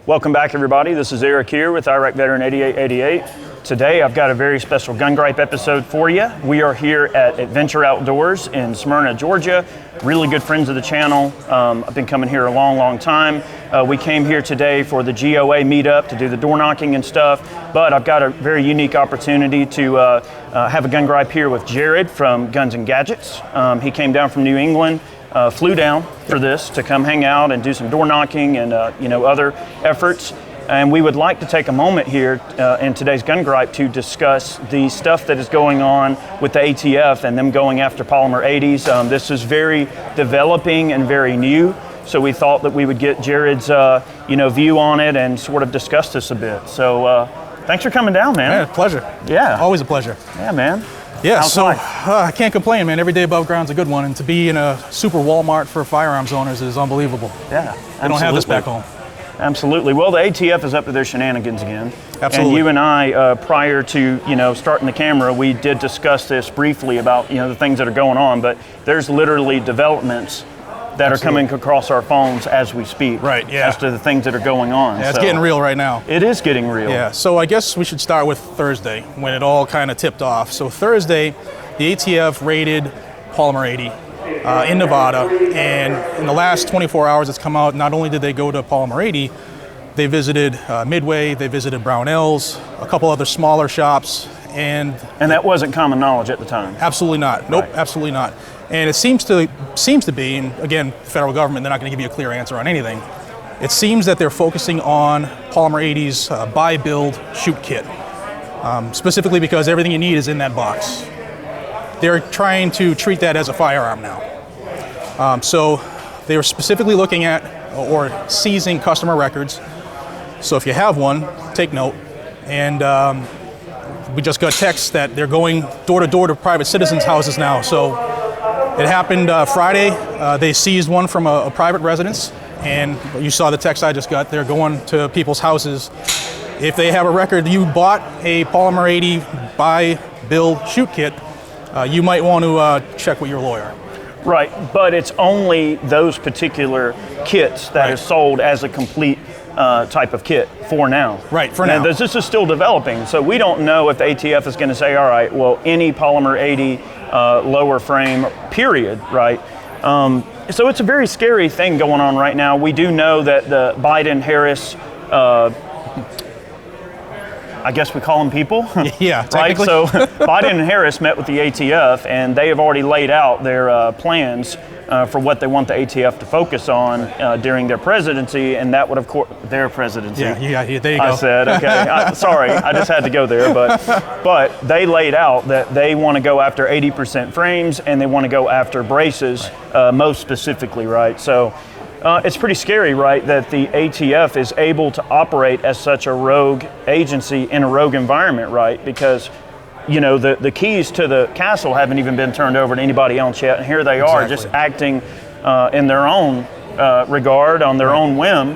Welcome back, everybody. This is Eric here with Iraq Veteran 8888. Today, I've got a very special Gun Gripe episode for you. We are here at Adventure Outdoors in Smyrna, Georgia. Really good friends of the channel. I've been coming here a long time. We came here today for the GOA meetup to do the door knocking and stuff, but I've got a very unique opportunity to have a Gun Gripe here with Jared from Guns and Gadgets. He came down from New England. Flew down for this to come hang out and do some door knocking and other efforts. And we would like to take a moment here in today's Gun Gripe to discuss the stuff that is going on with the ATF and them going after polymer 80s. This is very developing and very new, so we thought that we would get Jared's view on it and sort of discuss this a bit. So thanks for coming down, man. Yeah, pleasure. Yeah. Always a pleasure. Yeah, man. Yeah, so I can't complain, man. Every day above ground's a good one, and to be in a super Walmart for firearms owners is unbelievable. Yeah, I don't have this back home. Absolutely. Well, the ATF is up to their shenanigans again. Absolutely. And you and I, prior to starting the camera, we did discuss this briefly about the things that are going on. But there's literally developments that are coming across our phones as we speak. Right. Yeah. As to the things that are going on. Yeah, it's getting real right now. It is getting real. Yeah. So I guess we should start with Thursday when it all kind of tipped off. So Thursday, the ATF raided polymer 80 in Nevada, and in the last 24 hours it's come out, not only did they go to polymer 80, they visited Midway, they visited Brownells, a couple other smaller shops, and that wasn't common knowledge at the time. Absolutely not. Nope, right. Absolutely not. And it seems to be, and again, federal government, they're not going to give you a clear answer on anything. It seems that they're focusing on polymer 80's buy, build, shoot kit, specifically because everything you need is in that box. They're trying to treat that as a firearm now. So they were specifically looking at or seizing customer records. So if you have one, take note. And we just got texts that they're going door to door to private citizens' houses now. So it happened Friday. They seized one from a private residence, and you saw the text I just got. They're going to people's houses. If they have a record, you bought a polymer 80 buy, build, shoot kit, you might want to check with your lawyer. Right, but it's only those particular kits that are sold as a complete type of kit for now. Right, for now. This is still developing, so we don't know if the ATF is going to say, all right, well, any polymer 80 lower frame, period, right? So it's a very scary thing going on right now. We do know that the Biden-Harris I guess we call them people. Yeah, right. So Biden and Harris met with the ATF, and they have already laid out their plans for what they want the ATF to focus on during their presidency, and that would, of course, their presidency. Yeah, there you go. I said, okay, sorry, I just had to go there, but they laid out that they want to go after 80% frames, and they want to go after braces, most specifically, right? So. It's pretty scary, right, that the ATF is able to operate as such a rogue agency in a rogue environment, right? Because, the keys to the castle haven't even been turned over to anybody else yet, and here they are just acting in their own regard, on their own whim,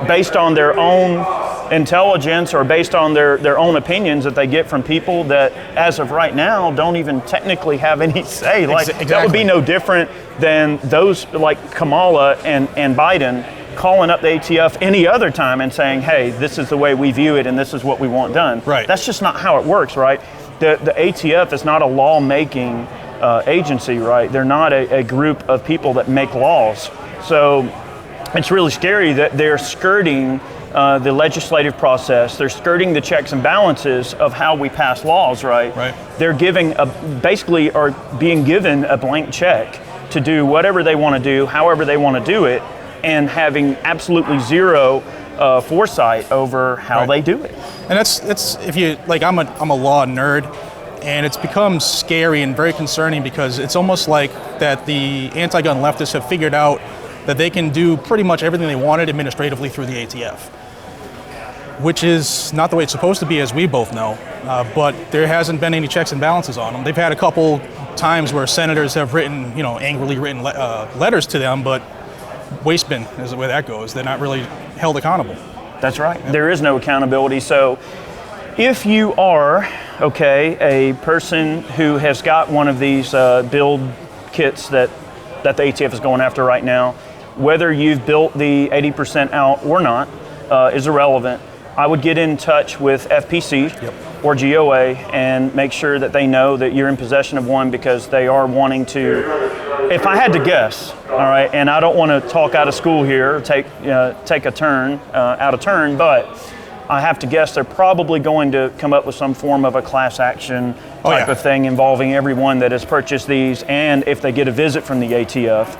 based on their own intelligence or based on their own opinions that they get from people that, as of right now, don't even technically have any say. That would be no different than those like Kamala and Biden calling up the ATF any other time and saying, hey, this is the way we view it and this is what we want done. Right. That's just not how it works, right? The ATF is not a law-making agency, right? They're not a group of people that make laws. So it's really scary that they're skirting the legislative process. They're skirting the checks and balances of how we pass laws, right? Right. They're basically are being given a blank check to do whatever they want to do, however they want to do it, and having absolutely zero foresight over how they do it. And that's if you like, I'm a law nerd, and it's become scary and very concerning because it's almost like that the anti-gun leftists have figured out that they can do pretty much everything they wanted administratively through the ATF, which is not the way it's supposed to be, as we both know. But there hasn't been any checks and balances on them. They've had a couple times where senators have written, angrily written letters to them, but waste bin is the way that goes. They're not really held accountable. That's right. Yep. There is no accountability. So if you are, a person who has got one of these build kits that the ATF is going after right now, whether you've built the 80% out or not, is irrelevant. I would get in touch with FPC or GOA and make sure that they know that you're in possession of one, because they are wanting to, if I had to guess, all right, and I don't want to talk out of school here, or take a turn, out of turn, but I have to guess they're probably going to come up with some form of a class action type of thing involving everyone that has purchased these, and if they get a visit from the ATF.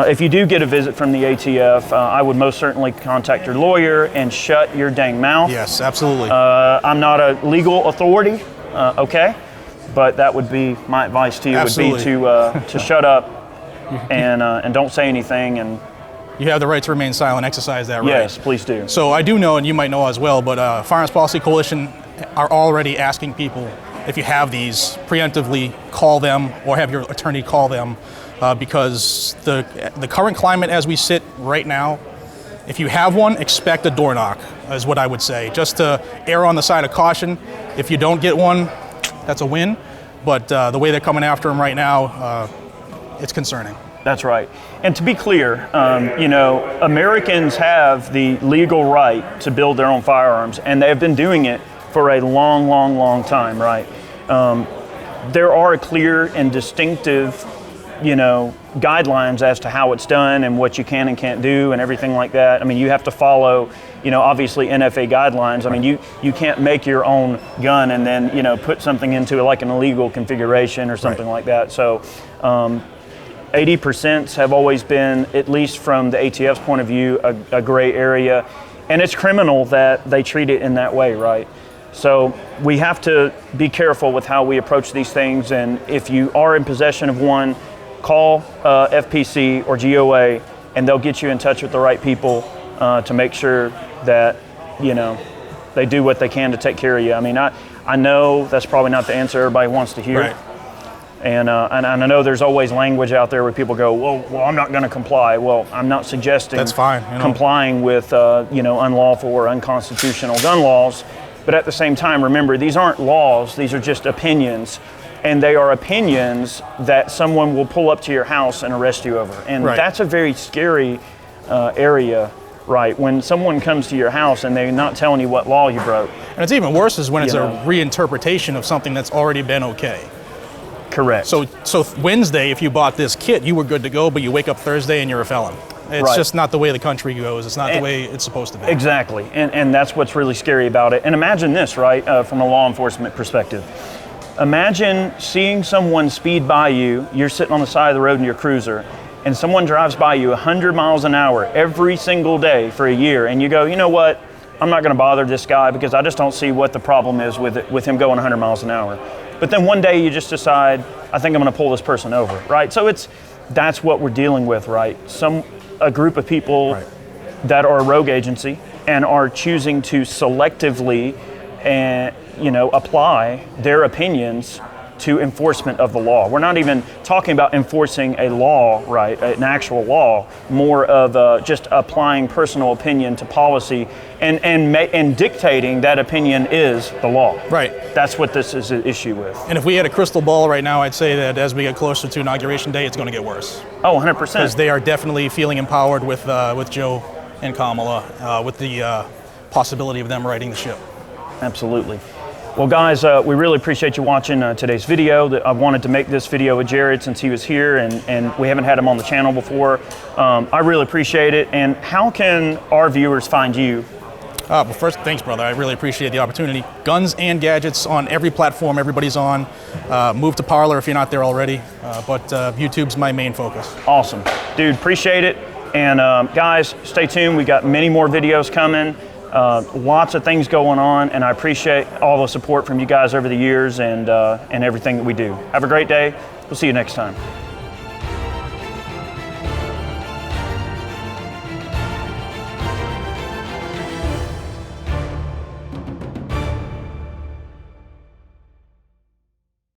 If you do get a visit from the ATF, I would most certainly contact your lawyer and shut your dang mouth. Yes, absolutely. I'm not a legal authority, okay? But that would be my advice to you, Absolutely. would be to shut up and don't say anything. And you have the right to remain silent, exercise that right. Yes, please do. So I do know, and you might know as well, but Firearms Policy Coalition are already asking people, if you have these, preemptively call them or have your attorney call them, because the current climate as we sit right now, if you have one, expect a door knock, is what I would say. Just to err on the side of caution. If you don't get one, that's a win. But the way they're coming after them right now, it's concerning. That's right. And to be clear, Americans have the legal right to build their own firearms, and they have been doing it for a long, long, long time, right? There are clear and distinctive, guidelines as to how it's done and what you can and can't do and everything like that. I mean, you have to follow, obviously NFA guidelines. I mean, you can't make your own gun and then, put something into like an illegal configuration or something like that. So 80% have always been, at least from the ATF's point of view, a gray area. And it's criminal that they treat it in that way, right? So we have to be careful with how we approach these things. And if you are in possession of one, call FPC or GOA, and they'll get you in touch with the right people to make sure that, they do what they can to take care of you. I mean, I know that's probably not the answer everybody wants to hear. Right. And I know there's always language out there where people go, well, I'm not going to comply. Well, I'm not suggesting that's fine, complying with, unlawful or unconstitutional gun laws. But at the same time, remember, these aren't laws. These are just opinions. And they are opinions that someone will pull up to your house and arrest you over. And that's a very scary area, right? When someone comes to your house and they're not telling you what law you broke. And it's even worse is when it's a reinterpretation of something that's already been okay. Correct. So Wednesday, if you bought this kit, you were good to go, but you wake up Thursday and you're a felon. It's just not the way the country goes. It's not the way it's supposed to be. Exactly. And that's what's really scary about it. And imagine this, right, from a law enforcement perspective. Imagine seeing someone speed by you. You're sitting on the side of the road in your cruiser, and someone drives by you 100 miles an hour every single day for a year, and you go, you know what? I'm not going to bother this guy because I just don't see what the problem is with him going 100 miles an hour. But then one day you just decide, I think I'm going to pull this person over, right? So that's what we're dealing with, right? A group of people that are a rogue agency and are choosing to selectively apply their opinions to enforcement of the law. We're not even talking about enforcing a law, right, an actual law, more of just applying personal opinion to policy and dictating that opinion is the law. Right. That's what this is an issue with. And if we had a crystal ball right now, I'd say that as we get closer to Inauguration Day, it's going to get worse. Oh, 100%. Because they are definitely feeling empowered with Joe and Kamala, with the possibility of them riding the ship. Absolutely. Well, guys, we really appreciate you watching today's video. I wanted to make this video with Jared since he was here, and we haven't had him on the channel before. I really appreciate it. And how can our viewers find you? Well, first, thanks, brother. I really appreciate the opportunity. Guns and gadgets on every platform everybody's on. Move to Parler if you're not there already, but YouTube's my main focus. Awesome. Dude, appreciate it. And guys, stay tuned. We got many more videos coming. Lots of things going on, and I appreciate all the support from you guys over the years and everything that we do. Have a great day. We'll see you next time.